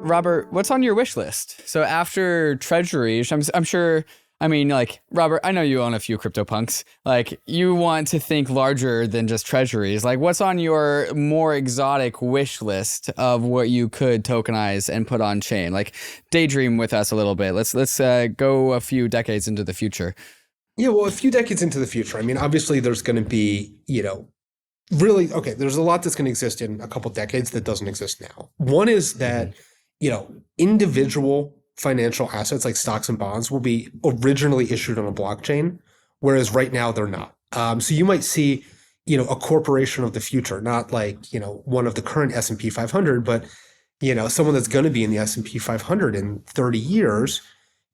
Robert, what's on your wish list? So after treasuries, I'm sure, I mean, like, Robert, I know you own a few CryptoPunks. Like, you want to think larger than just treasuries. Like, what's on your more exotic wish list of what you could tokenize and put on chain? Like, daydream with us a little bit. Let's go a few decades into the future. Yeah, well, a few decades into the future. I mean, obviously, there's going to be, really, okay, there's a lot that's going to exist in a couple decades that doesn't exist now. One is that, individual financial assets like stocks and bonds will be originally issued on a blockchain, whereas right now they're not. So you might see, a corporation of the future, not like, one of the current S&P 500, but, someone that's going to be in the S&P 500 in 30 years,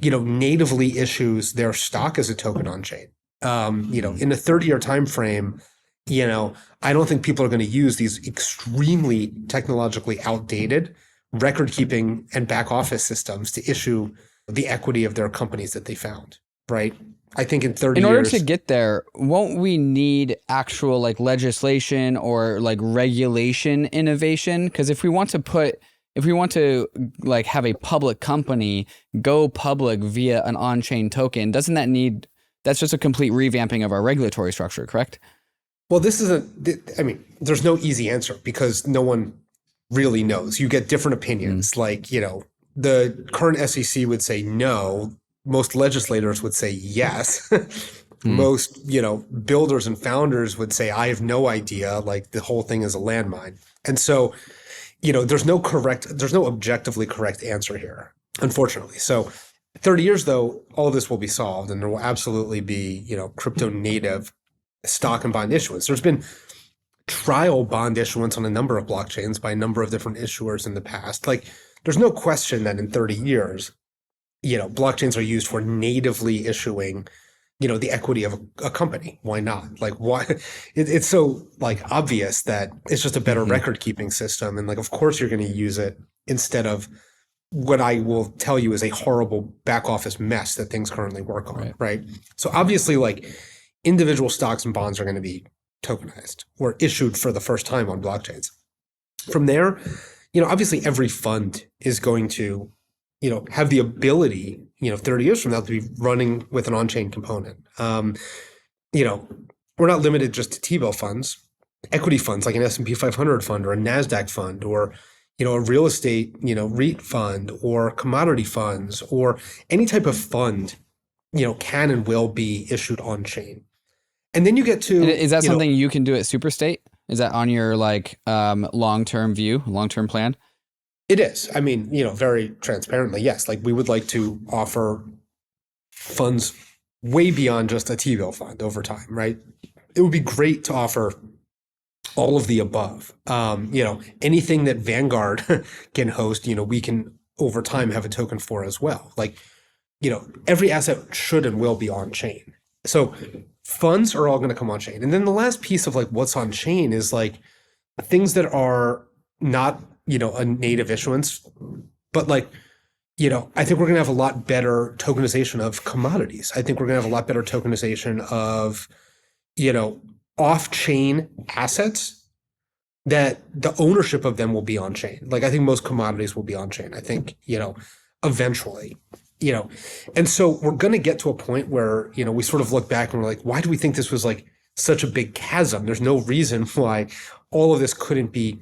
natively issues their stock as a token on chain. In a 30-year time frame, I don't think people are going to use these extremely technologically outdated record-keeping and back office systems to issue the equity of their companies that they found, right? I think in 30 years... In order to get there, won't we need actual like legislation or like regulation innovation? Because if we want to like have a public company go public via an on-chain token, that's just a complete revamping of our regulatory structure, correct? Well, there's no easy answer because no one really knows. You get different opinions. Like, the current SEC would say no. Most legislators would say yes. Most, builders and founders would say, I have no idea. Like, the whole thing is a landmine. And so, there's no objectively correct answer here, unfortunately. So 30 years, though, all of this will be solved and there will absolutely be, crypto native stock and bond issuance. There's been trial bond issuance on a number of blockchains by a number of different issuers in the past. Like, there's no question that in 30 years, blockchains are used for natively issuing, the equity of a company. Why not? Like, why? It's so like obvious that it's just a better record keeping system. And like, of course you're going to use it instead of what I will tell you is a horrible back office mess that things currently work on. Right. So obviously, like, individual stocks and bonds are going to be tokenized or issued for the first time on blockchains. From there, obviously every fund is going to, have the ability, 30 years from now to be running with an on-chain component. We're not limited just to T-bill funds, equity funds like an S&P 500 fund or a NASDAQ fund or, a real estate, REIT fund or commodity funds or any type of fund, can and will be issued on-chain. And then you get to... Is that something you can do at Superstate? Is that on your long-term view, long-term plan? It is. I mean, very transparently, yes. Like, we would like to offer funds way beyond just a T-bill fund over time, right? It would be great to offer all of the above. Anything that Vanguard can host, we can over time have a token for as well. Like, every asset should and will be on chain. So funds are all going to come on chain. And then the last piece of like what's on chain is like things that are not, a native issuance, but like, I think we're going to have a lot better tokenization of commodities. I think we're going to have a lot better tokenization of, off-chain assets that the ownership of them will be on chain. Like, I think most commodities will be on chain. I think, eventually. And so we're going to get to a point where, we sort of look back and we're like, why do we think this was like such a big chasm? There's no reason why all of this couldn't be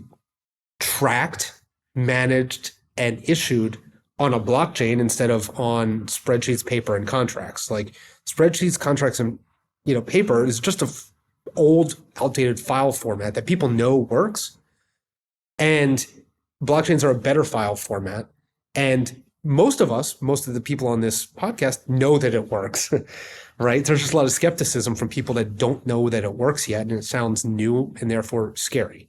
tracked, managed, and issued on a blockchain instead of on spreadsheets, paper, and contracts. Like, spreadsheets, contracts, and, paper is just a old, outdated file format that people know works. And blockchains are a better file format. And most of the people on this podcast know that it works, right? There's just a lot of skepticism from people that don't know that it works yet, and it sounds new and therefore scary.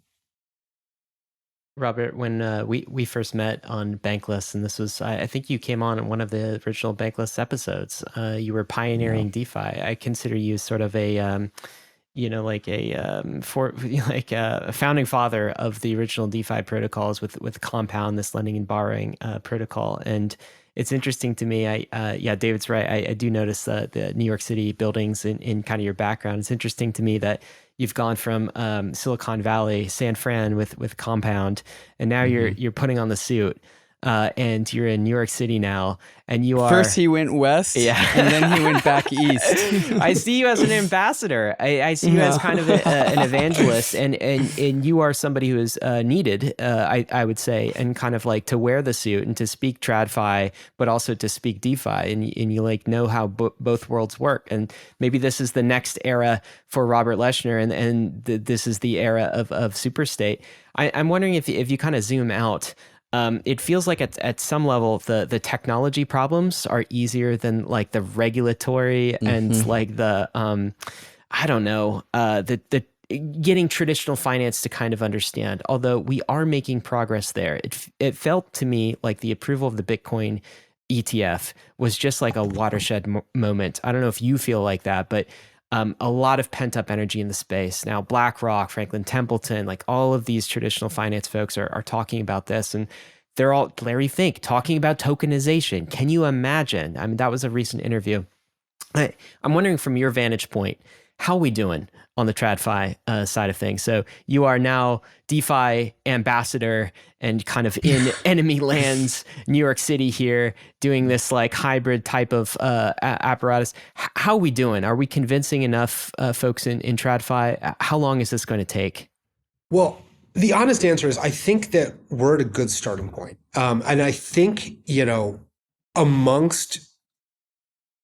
Robert, when we first met on Bankless, and this was, I think you came on in one of the original Bankless episodes, you were pioneering DeFi. I consider you sort of a, a founding father of the original DeFi protocols with Compound, this lending and borrowing protocol. And it's interesting to me. David's right. I do notice the New York City buildings in kind of your background. It's interesting to me that you've gone from Silicon Valley, San Fran with Compound, and now you're putting on the suit. and you're in New York City now, and you are First he went west, and then he went back east. I see you as an ambassador. I see you as kind of an evangelist, and you are somebody who is needed, I would say, and kind of like to wear the suit and to speak TradFi, but also to speak DeFi, and you like know how both worlds work. And maybe this is the next era for Robert Leshner, and this is the era of Superstate. I'm wondering if you kind of zoom out. It feels like at some level the technology problems are easier than like the regulatory and like the I don't know the getting traditional finance to kind of understand. Although we are making progress there, it felt to me like the approval of the Bitcoin ETF was just like a watershed moment. I don't know if you feel like that, but a lot of pent up energy in the space. Now, BlackRock, Franklin Templeton, like all of these traditional finance folks are talking about this, and they're all, Larry Fink, talking about tokenization. Can you imagine? I mean, that was a recent interview. I'm wondering from your vantage point, how are we doing on the TradFi side of things? So you are now DeFi ambassador and kind of in enemy lands, New York City here, doing this like hybrid type of apparatus. How are we doing? Are we convincing enough folks in TradFi? How long is this going to take? Well, the honest answer is I think that we're at a good starting point. And I think, amongst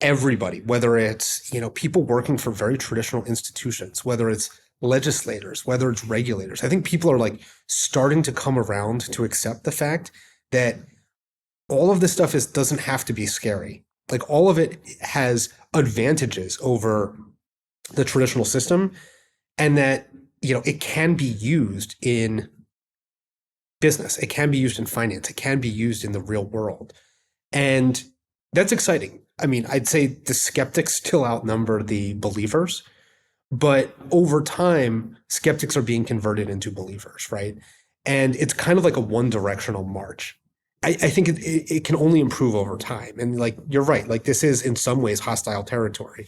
everybody, whether it's, people working for very traditional institutions, whether it's legislators, whether it's regulators, I think people are like starting to come around to accept the fact that all of this stuff doesn't have to be scary. Like all of it has advantages over the traditional system, and that, it can be used in business. It can be used in finance. It can be used in the real world. And that's exciting. I mean, I'd say the skeptics still outnumber the believers, but over time, skeptics are being converted into believers, right? And it's kind of like a one-directional march. I think it can only improve over time. And like, you're right, like this is in some ways hostile territory,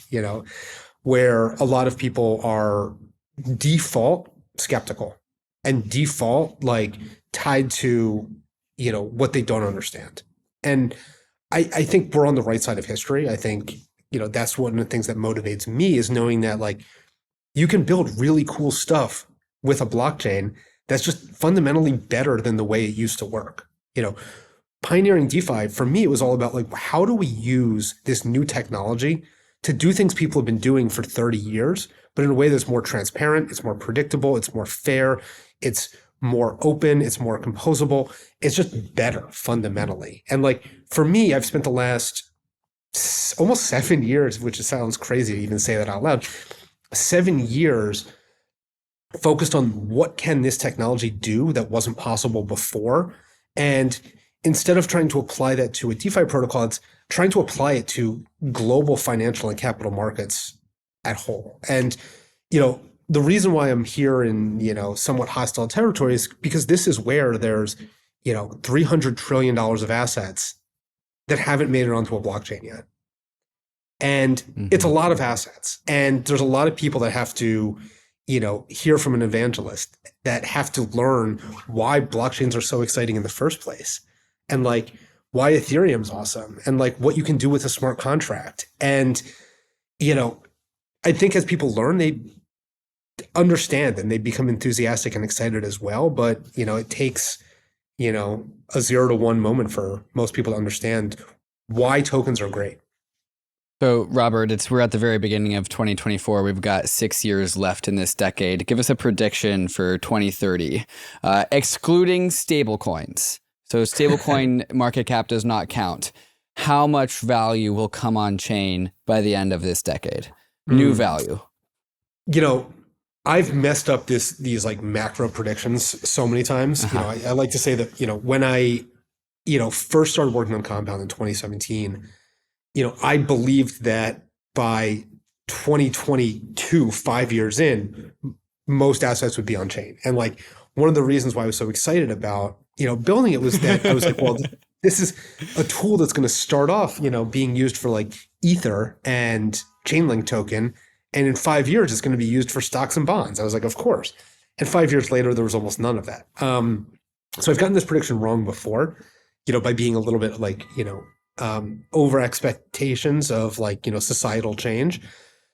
where a lot of people are default skeptical and default like tied to, what they don't understand. And I think we're on the right side of history. I think, that's one of the things that motivates me is knowing that like you can build really cool stuff with a blockchain that's just fundamentally better than the way it used to work. Pioneering DeFi, for me, it was all about like, how do we use this new technology to do things people have been doing for 30 years, but in a way that's more transparent, it's more predictable, it's more fair, it's more open, it's more composable. It's just better fundamentally. And like, for me, I've spent the last almost 7 years, which sounds crazy to even say that out loud, 7 years focused on what can this technology do that wasn't possible before. And instead of trying to apply that to a DeFi protocol, it's trying to apply it to global financial and capital markets at whole. And, the reason why I'm here in, somewhat hostile territory is because this is where there's, $300 trillion of assets that haven't made it onto a blockchain yet. And it's a lot of assets. And there's a lot of people that have to, hear from an evangelist, that have to learn why blockchains are so exciting in the first place. And like why Ethereum's awesome, and like what you can do with a smart contract. And, I think as people learn, they understand and they become enthusiastic and excited as well. But, it takes, a 0 to 1 moment for most people to understand why tokens are great. So, Robert, we're at the very beginning of 2024. We've got 6 years left in this decade. Give us a prediction for 2030, excluding stablecoins. So stablecoin market cap does not count. How much value will come on chain by the end of this decade? New value. I've messed up these like macro predictions so many times. I like to say that, when I, first started working on Compound in 2017, I believed that by 2022, 5 years in, most assets would be on chain. And like one of the reasons why I was so excited about, building it was that I was like, well, this is a tool that's going to start off, being used for like Ether and Chainlink token. And in 5 years, it's going to be used for stocks and bonds. I was like, of course. And 5 years later, there was almost none of that. So I've gotten this prediction wrong before. by being a little bit like, over expectations of like, societal change.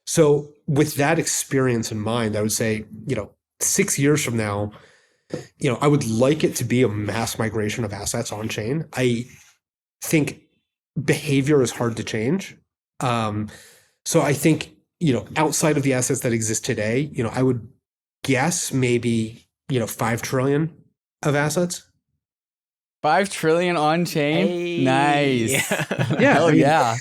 So with that experience in mind, I would say, 6 years from now, I would like it to be a mass migration of assets on chain. I think behavior is hard to change. So I think, outside of the assets that exist today, I would guess maybe, 5 trillion of assets. 5 trillion on chain. Hey. Nice. Yeah. Hell yeah.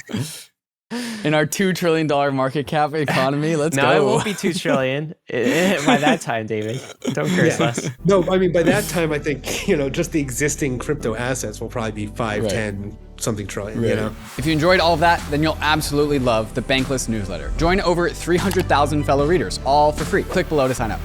In our $2 trillion market cap economy, let's No, go. it won't be 2 trillion by that time, David. Don't curse us. No, I mean, by that time, I think, just the existing crypto assets will probably be 5, Right. 10 something trillion, Right. If you enjoyed all of that, then you'll absolutely love the Bankless newsletter. Join over 300,000 fellow readers, all for free. Click below to sign up.